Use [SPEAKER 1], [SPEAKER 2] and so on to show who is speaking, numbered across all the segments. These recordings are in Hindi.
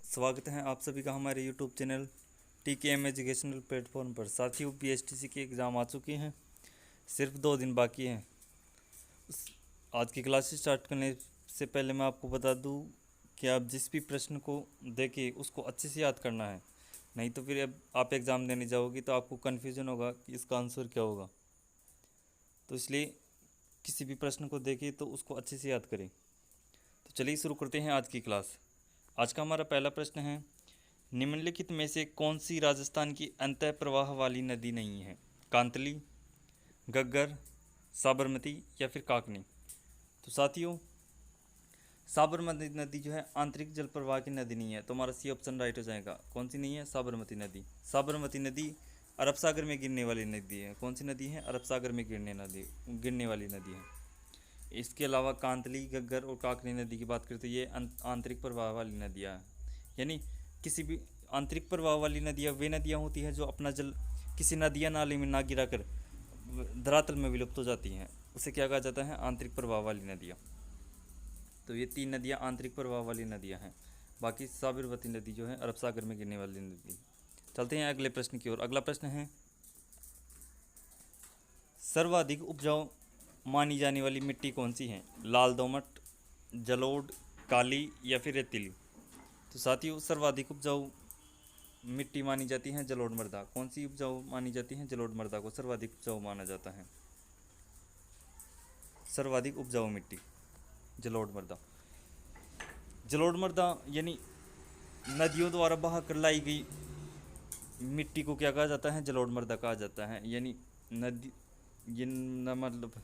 [SPEAKER 1] स्वागत है आप सभी का हमारे YouTube channel TKM educational platform पर। साथियों, PSTC के एग्ज़ाम आ चुके हैं, सिर्फ 2 दिन बाकी हैं। आज की क्लासेस स्टार्ट करने से पहले मैं आपको बता दूं कि आप जिस भी प्रश्न को देखें उसको अच्छे से याद करना है, नहीं तो फिर अब आप एग्ज़ाम देने जाओगे तो आपको कन्फ्यूज़न होगा कि इसका आंसर क्या होगा। तो इसलिए किसी भी प्रश्न को देखें तो उसको अच्छे से याद करें। तो चलिए शुरू करते हैं आज की क्लास। आज का हमारा पहला प्रश्न है, निम्नलिखित में से कौन सी राजस्थान की अंतः प्रवाह वाली नदी नहीं है? कांतली, घग्गर, साबरमती या फिर काकनी। तो साथियों, साबरमती नदी जो है आंतरिक जल प्रवाह की नदी नहीं है, तो हमारा सी ऑप्शन राइट हो जाएगा। कौन सी नहीं है? साबरमती नदी। साबरमती नदी अरब सागर में गिरने वाली नदी है। कौन सी नदी है? अरब सागर में गिरने वाली नदी है। इसके अलावा कांतली, घग्गर और काकनी नदी की बात करें तो ये आंतरिक प्रवाह वाली नदियाँ हैं। यानी किसी भी आंतरिक प्रवाह वाली नदियाँ वे नदियाँ होती हैं जो अपना जल किसी नदिया नाले में ना गिरा कर धरातल में विलुप्त हो जाती हैं, उसे क्या कहा जाता है? आंतरिक प्रवाह वाली नदियाँ। तो ये 3 नदियाँ आंतरिक प्रवाह वाली नदियाँ हैं। बाकी साबरमती नदी जो है अरब सागर में गिरने वाली नदी। चलते हैं अगले प्रश्न की ओर। अगला प्रश्न है, सर्वाधिक उपजाऊ मानी जाने वाली मिट्टी कौन सी है? लाल दोमट, जलोढ़, काली या फिर रेतीली। तो साथियों, सर्वाधिक उपजाऊ मिट्टी मानी जाती है जलोढ़ मृदा। कौन सी उपजाऊ मानी जाती है? जलोढ़ मृदा को सर्वाधिक उपजाऊ माना जाता है। सर्वाधिक उपजाऊ मिट्टी जलोढ़ मृदा। जलोढ़ मृदा यानी नदियों द्वारा बहा कर लाई गई मिट्टी को क्या कहा जाता है? जलोढ़ मृदा कहा जाता है। यानी नदी ये मतलब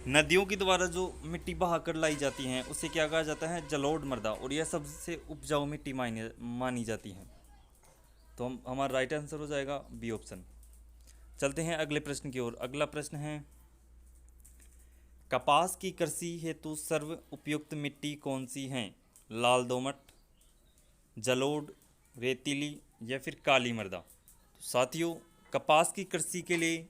[SPEAKER 1] नदियों के द्वारा जो मिट्टी बहा कर लाई जाती हैं उसे क्या कहा जाता है? जलोढ़ मृदा। और यह सबसे उपजाऊ मिट्टी मानी जाती है। तो हमारा राइट आंसर हो जाएगा बी ऑप्शन। चलते हैं अगले प्रश्न की ओर। अगला प्रश्न है, कपास की कृषि हेतु सर्व उपयुक्त मिट्टी कौन सी है? लाल दोमट, जलोढ़, रेतीली या फिर काली मृदा। तो साथियों, कपास की कृषि के लिए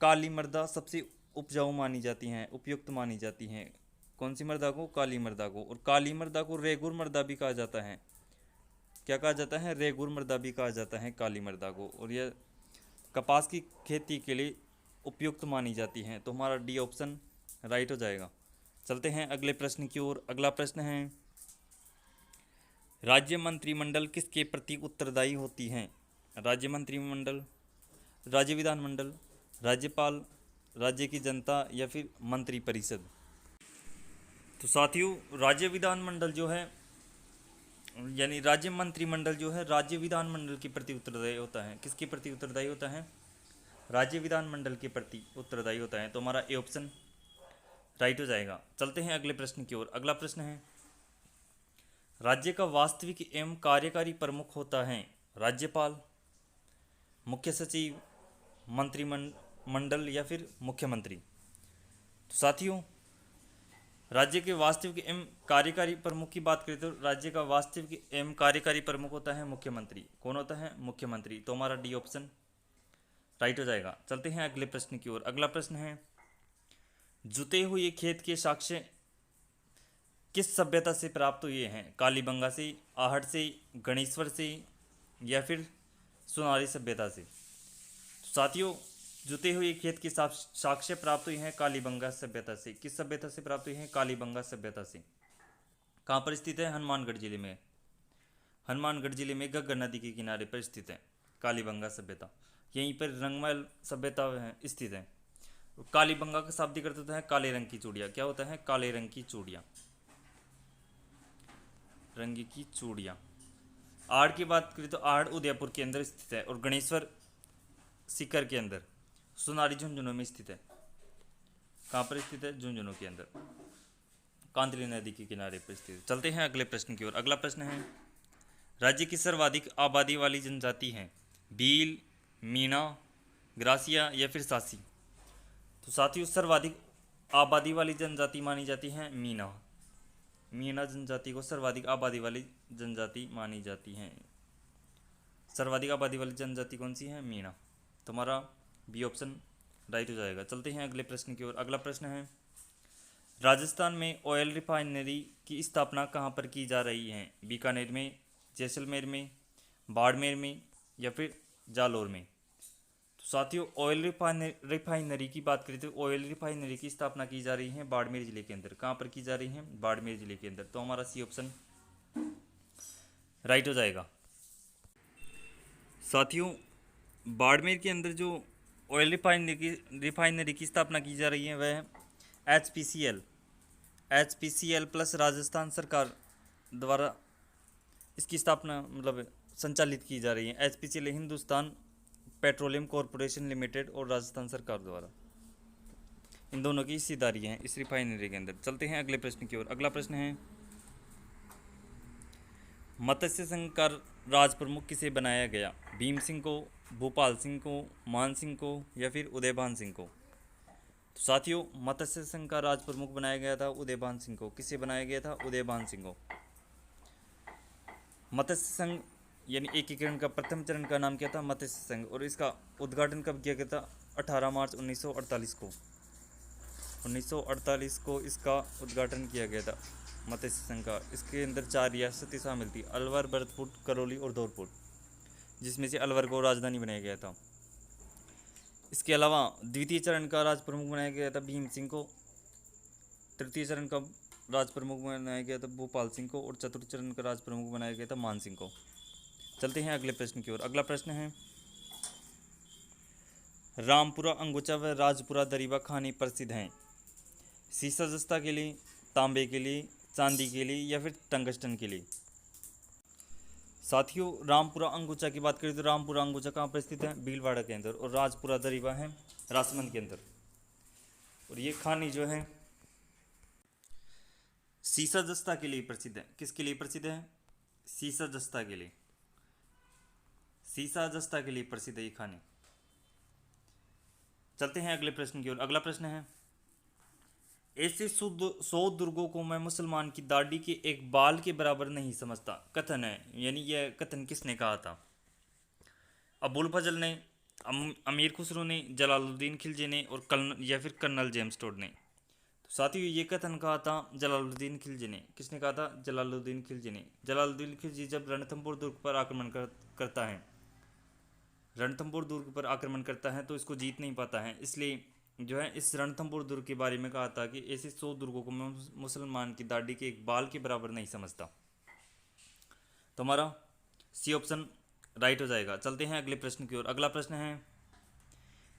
[SPEAKER 1] काली मृदा सबसे उपजाऊ मानी जाती हैं, उपयुक्त मानी जाती हैं। कौन सी मृदा को? काली मृदा को। और काली मृदा को रेगुर मृदा भी कहा जाता है। क्या कहा जाता है? रेगुर मृदा भी कहा जाता है काली मृदा को। और यह कपास की खेती के लिए उपयुक्त मानी जाती हैं। तो हमारा डी ऑप्शन राइट हो जाएगा। चलते हैं अगले प्रश्न की ओर। अगला प्रश्न है, राज्य मंत्रिमंडल किसके प्रति उत्तरदायी होती हैं? राज्य मंत्रिमंडल, राज्य विधानमंडल, राज्यपाल, राज्य की जनता या फिर मंत्री परिषद। तो साथियों, राज्य विधानमंडल जो है यानी राज्य मंत्रिमंडल जो है राज्य विधानमंडल के प्रति उत्तरदायी होता है। किसके प्रति उत्तरदायी होता है? राज्य विधानमंडल के प्रति उत्तरदायी होता है। तो हमारा ए ऑप्शन राइट हो जाएगा। चलते हैं अगले प्रश्न की ओर। अगला प्रश्न है, राज्य का वास्तविक एवं कार्यकारी प्रमुख होता है राज्यपाल, मुख्य सचिव, मंत्रिमंडल या फिर मुख्यमंत्री। तो साथियों, राज्य के वास्तविक एवं कार्यकारी प्रमुख की बात करें तो राज्य का वास्तविक एवं कार्यकारी प्रमुख होता है मुख्यमंत्री। कौन होता है? मुख्यमंत्री। तो हमारा डी ऑप्शन राइट हो जाएगा। चलते हैं अगले प्रश्न की ओर। अगला प्रश्न है, जुते हुए खेत के साक्ष्य किस सभ्यता से प्राप्त हुए हैं? कालीबंगा से, आहट से, गणेश्वर से या फिर सोनारी सभ्यता से। तो साथियों, जुते हुए खेत के साक्ष्य प्राप्त हुए हैं कालीबंगा सभ्यता से। किस सभ्यता से प्राप्त हुए हैं? कालीबंगा सभ्यता से। कहाँ पर स्थित है? हनुमानगढ़ जिले में। हनुमानगढ़ जिले में घग्गर नदी के किनारे पर स्थित है कालीबंगा सभ्यता। यहीं पर रंगमहल सभ्यता स्थित है। कालीबंगा का शाब्दिक अर्थ होता है काले रंग की चूड़िया। क्या होता है? काले रंग की चूड़िया, रंग की चूड़िया। आड़ की बात करें तो आड़ उदयपुर के अंदर स्थित है और गणेश्वर सीकर के अंदर सोनारी झुंझुनू में स्थित है। कहाँ पर स्थित है? झुंझुनू के अंदर, कांतली नदी के किनारे पर स्थित है। चलते हैं अगले प्रश्न की ओर। अगला प्रश्न है, राज्य की सर्वाधिक आबादी वाली जनजाति है? भील, मीणा, ग्रासिया या फिर सासी। तो साथियों, सर्वाधिक आबादी वाली जनजाति मानी जाती है मीणा। मीणा जनजाति को सर्वाधिक आबादी वाली जनजाति मानी जाती है। सर्वाधिक आबादी वाली जनजाति कौन सी है? मीणा। तुम्हारा बी ऑप्शन राइट हो जाएगा। चलते हैं अगले प्रश्न की ओर। अगला प्रश्न है, राजस्थान में ऑयल रिफाइनरी की स्थापना कहाँ पर की जा रही है? बीकानेर में, जैसलमेर में, बाड़मेर में या फिर जालौर में? तो साथियों, ऑयल रिफाइनरी की बात करें तो ऑयल रिफाइनरी की स्थापना की जा रही है बाड़मेर जिले के अंदर। कहाँ पर की जा रही है? बाड़मेर जिले के अंदर। तो हमारा सी ऑप्शन राइट हो जाएगा। साथियों, बाड़मेर के अंदर जो ऑयल रिफाइनरी की स्थापना की जा रही है वह है एचपीसीएल प्लस राजस्थान सरकार द्वारा इसकी स्थापना मतलब संचालित की जा रही है। HPCL Hindustan petroleum corporation limited और राजस्थान सरकार द्वारा, इन दोनों की हिस्सेदारी है इस रिफाइनरी के अंदर। चलते हैं अगले प्रश्न की ओर। अगला प्रश्न है, मत्स्य संघ का राज प्रमुख किसे बनाया गया? भीम सिंह को, भूपाल सिंह को, मान सिंह को या फिर उदयभान सिंह को? तो साथियों, मत्स्य संघ का राज प्रमुख बनाया गया था उदयभान सिंह को। किसे बनाया गया था? उदयभान सिंह को। मत्स्य संघ यानी एकीकरण का प्रथम चरण का नाम क्या था? मत्स्य संघ। और इसका उद्घाटन कब किया गया था? 18 मार्च 1948 को। 1948 को इसका उद्घाटन किया गया था मत्स्य संघ का। इसके अंदर 4 रियासतें शामिल थी, अलवर, भरतपुर, करौली और धौलपुर, जिसमें से अलवर को राजधानी बनाया गया था। इसके अलावा द्वितीय चरण का राज प्रमुख बनाया गया था भीम सिंह को, तृतीय चरण का राज प्रमुख बनाया गया था भूपाल सिंह को और चतुर्थ चरण का राज प्रमुख बनाया गया था मान सिंह को। चलते हैं अगले प्रश्न की ओर। अगला प्रश्न है, रामपुरा अंगुचा व राजपुरा दरीबा खानी प्रसिद्ध हैं? सीसा जस्ता के लिए, तांबे के लिए, चांदी के लिए या फिर टंगस्टन के लिए? साथियों, रामपुरा अंगुचा की बात करें तो रामपुरा अंगुचा कहाँ पर स्थित है? भीलवाड़ा के अंदर। और राजपुरा दरीबा है राजसमंद के अंदर। और ये खानी जो है सीसा जस्ता के लिए प्रसिद्ध है। किसके लिए प्रसिद्ध है? सीसा जस्ता के लिए। सीसा जस्ता के लिए प्रसिद्ध है ये खानी। चलते हैं अगले प्रश्न की ओर। अगला प्रश्न है, ऐसे 100 दुर्गों को मैं मुसलमान की दाढ़ी के एक बाल के बराबर नहीं समझता कथन है, यानी यह कथन किसने कहा था? अबुल फजल ने, अमीर खुसरो ने, जलालुद्दीन खिलजी ने और या फिर कर्नल जेम्स टोड ने? तो साथियों, ये कथन कहा था जलालुद्दीन खिलजी ने। किसने कहा था? जलालुद्दीन खिलजी ने। जलालुद्दीन खिलजी जब रणथंभौर दुर्ग पर आक्रमण करता है, रणथंभौर दुर्ग पर आक्रमण करता है तो इसको जीत नहीं पाता है, इसलिए जो है इस रणथंभौर दुर्ग के बारे में कहा था कि ऐसे 100 दुर्गों को मैं मुसलमान की दाढ़ी के एक बाल के बराबर नहीं समझता। तो हमारा सी ऑप्शन राइट हो जाएगा। चलते हैं अगले प्रश्न की ओर। अगला प्रश्न है,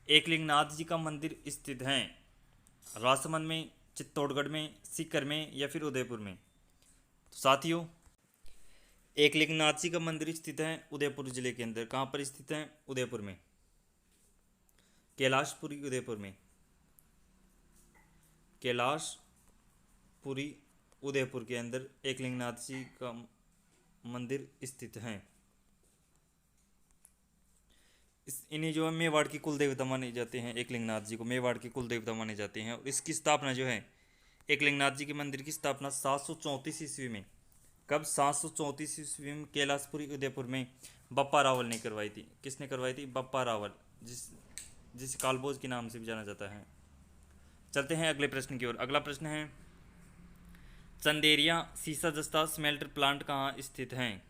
[SPEAKER 1] एकलिंगनाथ जी का मंदिर स्थित है राजसमंद में, चित्तौड़गढ़ में, सीकर में या फिर उदयपुर में? तो साथियों, एकलिंगनाथ जी का मंदिर स्थित है उदयपुर जिले के अंदर। कहाँ पर स्थित है? उदयपुर में, कैलाशपुरी उदयपुर में। कैलाशपुरी उदयपुर के अंदर एकलिंगनाथ जी का मंदिर स्थित है। इन्हें जो है मेवाड़ की कुल देवता माने जाते हैं। एकलिंगनाथ जी को मेवाड़ की कुल देवता माने जाते हैं। और इसकी स्थापना जो है, एकलिंगनाथ जी के मंदिर की स्थापना 734 ईस्वी में, कब? 734 ईस्वी में कैलाशपुरी उदयपुर में बप्पा रावल ने करवाई थी। किसने करवाई थी? बप्पा रावल, जिसे कालभोज के नाम से भी जाना जाता है। चलते हैं अगले प्रश्न की ओर। अगला प्रश्न है, चंदेरिया सीसा जस्ता स्मेल्टर प्लांट कहाँ स्थित हैं?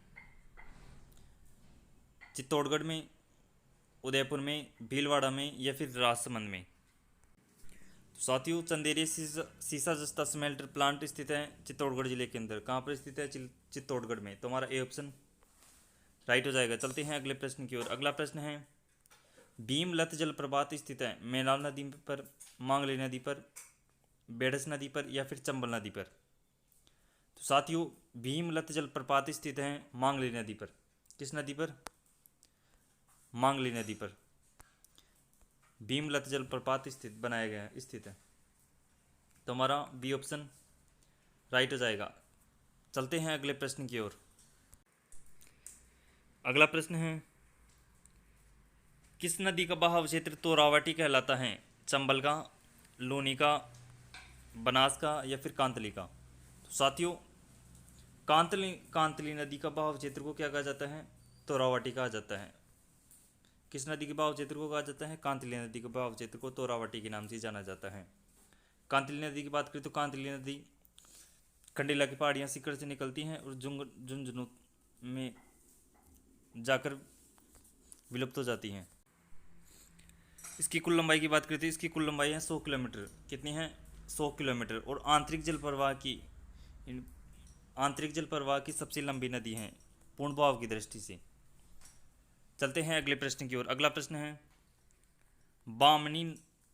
[SPEAKER 1] चित्तौड़गढ़ में, उदयपुर में, भीलवाड़ा में या फिर राजसमंद में? तो साथियों, चंदेरिया सीसा जस्ता स्मेल्टर प्लांट स्थित है चित्तौड़गढ़ जिले के अंदर। कहाँ पर स्थित है? चित्तौड़गढ़ में। तो हमारा ए ऑप्शन राइट हो जाएगा। चलते हैं अगले प्रश्न की ओर। अगला प्रश्न है, भीमलत जलप्रपात स्थित है मैनाल नदी पर, मांगली नदी पर, बेड़स नदी पर या फिर चंबल नदी पर? तो साथियों, भीमलत जलप्रपात स्थित है मांगली नदी पर। किस नदी पर? मांगली नदी पर भीमलत जलप्रपात बनाया गया स्थित है। तो हमारा बी ऑप्शन राइट हो जाएगा। चलते हैं अगले प्रश्न की ओर। अगला प्रश्न है, किस नदी का बहाव क्षेत्र तोरावटी कहलाता है? चंबल का, लूनी का, बनास का या फिर कांतली का? तो साथियों, कांतली नदी का बहाव क्षेत्र को क्या कहा जाता है? तोरावटी कहा जाता है। किस नदी के बहाव क्षेत्र को कहा जाता है? कांतली नदी के बहाव क्षेत्र को तोरावटी के नाम से जाना जाता है। कांतली नदी की बात करें तो कांतली नदी खंडेला की पहाड़ियाँ सीकर से निकलती हैं और झुंझुनू में जाकर विलुप्त हो जाती हैं। इसकी कुल लंबाई की बात करते हैं, इसकी कुल लंबाई है 100 किलोमीटर। कितनी है? 100 किलोमीटर। और आंतरिक जल प्रवाह की सबसे लंबी नदी है पूर्ण बहाव की दृष्टि से। चलते हैं अगले प्रश्न की ओर। अगला प्रश्न है, बामनी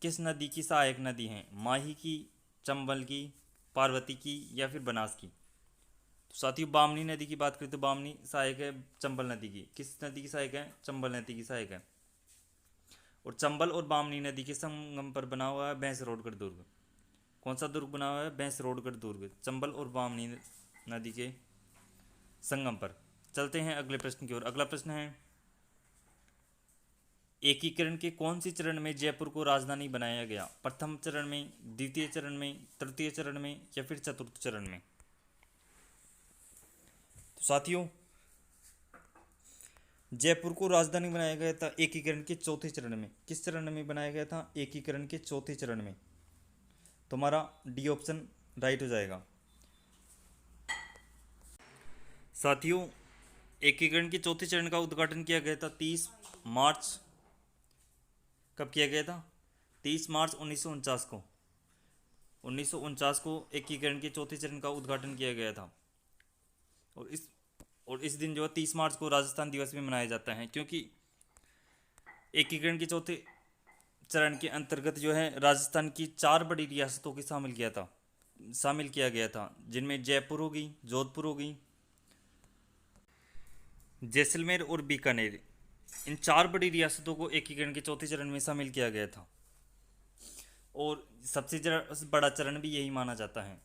[SPEAKER 1] किस नदी की सहायक नदी है? माही की, चंबल की, पार्वती की या फिर बनास की? तो साथियों, बामनी नदी की बात करें तो बामनी सहायक है चंबल नदी की। किस नदी की सहायक है? चंबल नदी की सहायक है। और चंबल और बामनी नदी के संगम पर बना हुआ है भैंसरोडगढ़ दुर्ग। कौन सा दुर्ग बना हुआ है? भैंसरोडगढ़ दुर्ग, चंबल और बामनी नदी के संगम पर। चलते हैं अगले प्रश्न की ओर। अगला प्रश्न है, एकीकरण के कौन सी चरण में जयपुर को राजधानी बनाया गया? प्रथम चरण में, द्वितीय चरण में, तृतीय चरण में या फिर चतुर्थ चरण में? तो साथियों, जयपुर को राजधानी बनाया गया था एकीकरण के चौथे चरण में। किस चरण में बनाया गया था? एकीकरण के चौथे चरण में। तुम्हारा डी ऑप्शन राइट हो जाएगा। साथियों, एकीकरण के चौथे चरण का उद्घाटन किया गया था 30 मार्च। कब किया गया था? 30 मार्च 1949 को। 1949 को एकीकरण के चौथे चरण का उद्घाटन किया गया था। और इस दिन जो है 30 मार्च को राजस्थान दिवस भी मनाया जाता है, क्योंकि एकीकरण के चौथे चरण के अंतर्गत जो है राजस्थान की 4 बड़ी रियासतों को शामिल किया गया था, जिनमें जयपुर होगी, जोधपुर होगी, जैसलमेर और बीकानेर। इन 4 बड़ी रियासतों को एकीकरण के चौथे चरण में शामिल किया गया था। और सबसे बड़ा चरण भी यही माना जाता है।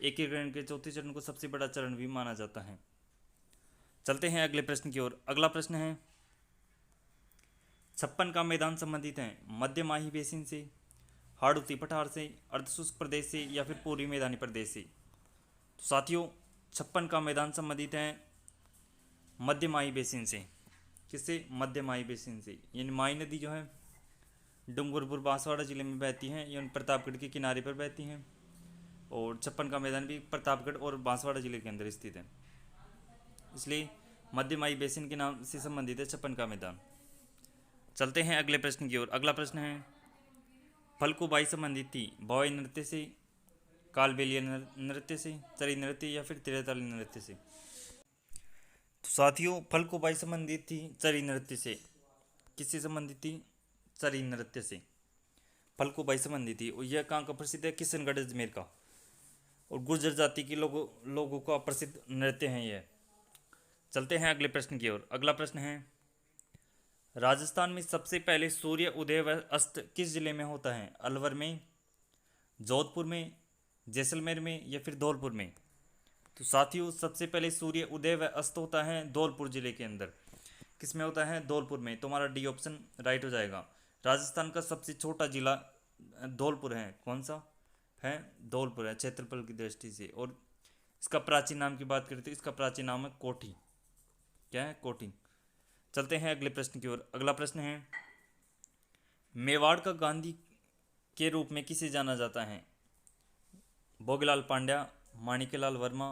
[SPEAKER 1] एकीकरण के चौथे चरण को सबसे बड़ा चरण भी माना जाता है। चलते हैं अगले प्रश्न की ओर। अगला प्रश्न है, 56 का मैदान संबंधित है मध्य माही बेसिन से, हाड़ौती पठार से, अर्धशुष्क प्रदेश से या फिर पूर्वी मैदानी प्रदेश से? तो साथियों, 56 का मैदान संबंधित है मध्य माही बेसिन से। किससे? मध्य माही बेसिन से। यानी माही नदी जो है डूंगरपुर बांसवाड़ा जिले में बहती हैं, यानी प्रतापगढ़ के किनारे पर बहती हैं। और 56 का मैदान भी प्रतापगढ़ और बांसवाड़ा जिले के अंदर स्थित है, इसलिए मध्य माही बेसिन के नाम से संबंधित है 56 का मैदान। चलते हैं अगले प्रश्न की ओर। अगला प्रश्न है, फलकुबाई संबंधित थी भौई नृत्य से, कालबेलिया नृत्य से, चरी नृत्य या फिर तिरताली नृत्य से? तो साथियों, फलकुबाई संबंधित थी चरी नृत्य से। किससे संबंधित थी? चरी नृत्य से फलकुबाई संबंधित थी। और यह कहाँ का प्रसिद्ध है? किशनगढ़ अजमेर का। और गुर्जर जाति के लोगों का प्रसिद्ध नृत्य है यह। चलते हैं अगले प्रश्न की ओर। अगला प्रश्न है, राजस्थान में सबसे पहले सूर्य उदय व अस्त किस जिले में होता है? अलवर में, जोधपुर में, जैसलमेर में या फिर धौलपुर में? तो साथियों, सबसे पहले सूर्य उदय व अस्त होता है धौलपुर जिले के अंदर। किस में होता है? धौलपुर में। तुम्हारा डी ऑप्शन राइट हो जाएगा। राजस्थान का सबसे छोटा जिला धौलपुर है। कौन सा है? धौलपुर है, क्षेत्रफल की दृष्टि से। और इसका प्राचीन नाम की बात करें तो इसका प्राचीन नाम है कोठी। क्या है? कोठी। चलते हैं अगले प्रश्न की ओर। अगला प्रश्न है, मेवाड़ का गांधी के रूप में किसे जाना जाता है? भोगीलाल पांड्या, माणिक्यलाल वर्मा,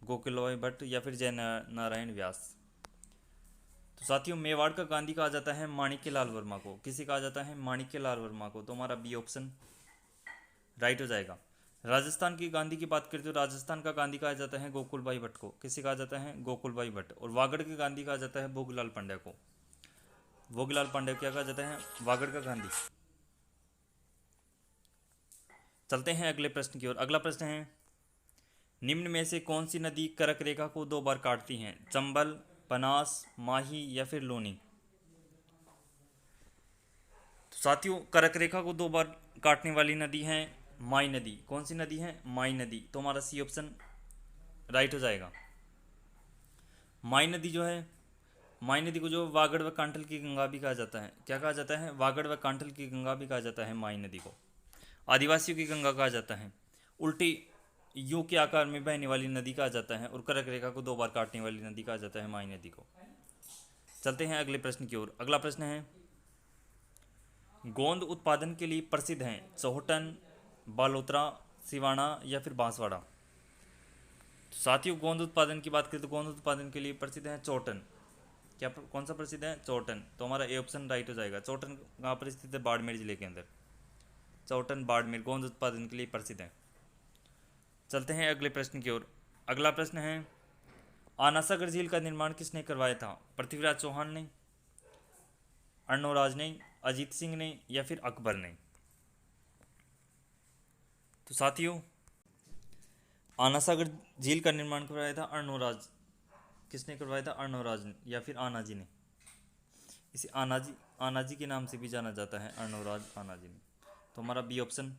[SPEAKER 1] गोकुलभाई भट्ट या फिर जय नारायण व्यास? तो साथियों, मेवाड़ का गांधी कहा जाता है माणिक्यलाल वर्मा को। किसे कहा जाता है? माणिक्यलाल वर्मा को। तो हमारा बी ऑप्शन राइट हो जाएगा। राजस्थान की गांधी की बात करें तो राजस्थान का गांधी कहा जाता है गोकुलभाई भट्ट को। किसे कहा जाता है? गोकुलभाई भट्ट। और वागड़ के गांधी कहा जाता है भोगीलाल पांड्या को। भोगीलाल पांड्या क्या कहा जाता है? वागड़ का गांधी। चलते हैं अगले प्रश्न की ओर। अगला प्रश्न है, निम्न में से कौन सी नदी कर्क रेखा को 2 बार काटती है? चंबल, बनास, माही या फिर लूनी? तो साथियों, कर्क रेखा को 2 बार काटने वाली नदी है माई नदी। कौन सी नदी है? माई नदी। तो हमारा सी ऑप्शन राइट हो जाएगा। माई नदी जो है, माई नदी को जो वागड़ व कांठल की गंगा भी कहा जाता है। क्या कहा जाता है? वागड़ व कांठल की गंगा भी कहा जाता है माई नदी को। आदिवासियों की गंगा कहा जाता है। उल्टी यू के आकार में बहने वाली नदी कहा जाता है। और कर्क रेखा को 2 बार काटने वाली नदी कहा जाता है माई नदी को। चलते हैं अगले प्रश्न की ओर। अगला प्रश्न है, गोंद उत्पादन के लिए प्रसिद्ध हैं चौहटन, बालोतरा, सिवाना या फिर बांसवाड़ा। तो साथियों गोंद उत्पादन की बात करें तो गोंद उत्पादन के लिए प्रसिद्ध है चौटन। क्या कौन सा प्रसिद्ध है? चौटन। तो हमारा ए ऑप्शन राइट हो जाएगा। चौटन कहाँ पर स्थित है? बाड़मेर जिले के अंदर। चौटन बाड़मेर गोंद उत्पादन के लिए प्रसिद्ध है। चलते हैं अगले प्रश्न की ओर। अगला प्रश्न है, आनासागर झील का निर्माण किसने करवाया था? पृथ्वीराज चौहान ने, अर्णोराज ने, अजीत सिंह ने या फिर अकबर ने? तो साथियों आनासागर झील का निर्माण करवाया था अर्णोराज। किसने करवाया था? अर्णोराज ने या फिर आनाजी ने। इसे आनाजी के नाम से भी जाना जाता है, अर्णोराज आनाजी ने। तो हमारा बी ऑप्शन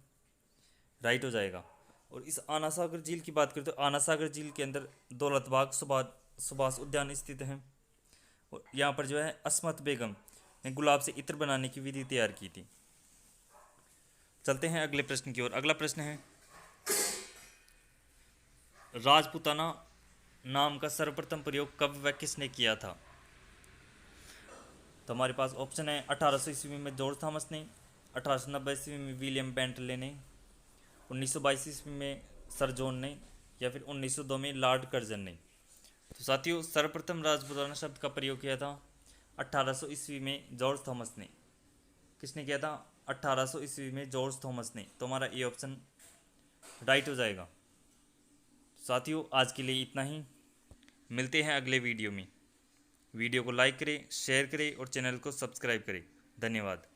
[SPEAKER 1] राइट हो जाएगा। और इस आनासागर झील की बात करें तो आनासागर झील के अंदर दौलतबाग सुभाष उद्यान स्थित है। और यहाँ पर जो है अस्मत बेगम ने गुलाब से इत्र बनाने की विधि तैयार की थी। चलते हैं अगले प्रश्न की ओर। अगला प्रश्न है, राजपूताना नाम का सर्वप्रथम प्रयोग कब व किसने किया था? तो हमारे पास ऑप्शन है 1800 ईस्वी में जॉर्ज थॉमस ने, 1890 ईस्वी में विलियम बेंटले ने, 1922 ईस्वी में सर जॉन ने या फिर 1902 में लॉर्ड कर्जन ने। तो साथियों सर्वप्रथम राजपूताना शब्द का प्रयोग किया था 1800 ईस्वी में जॉर्ज थॉमस ने। किसने किया था? 1800 ईस्वी में जॉर्ज थॉमस ने। तो हमारा ये ऑप्शन राइट हो जाएगा। साथियों आज के लिए इतना ही, मिलते हैं अगले वीडियो में। वीडियो को लाइक करें, शेयर करें और चैनल को सब्सक्राइब करें। धन्यवाद।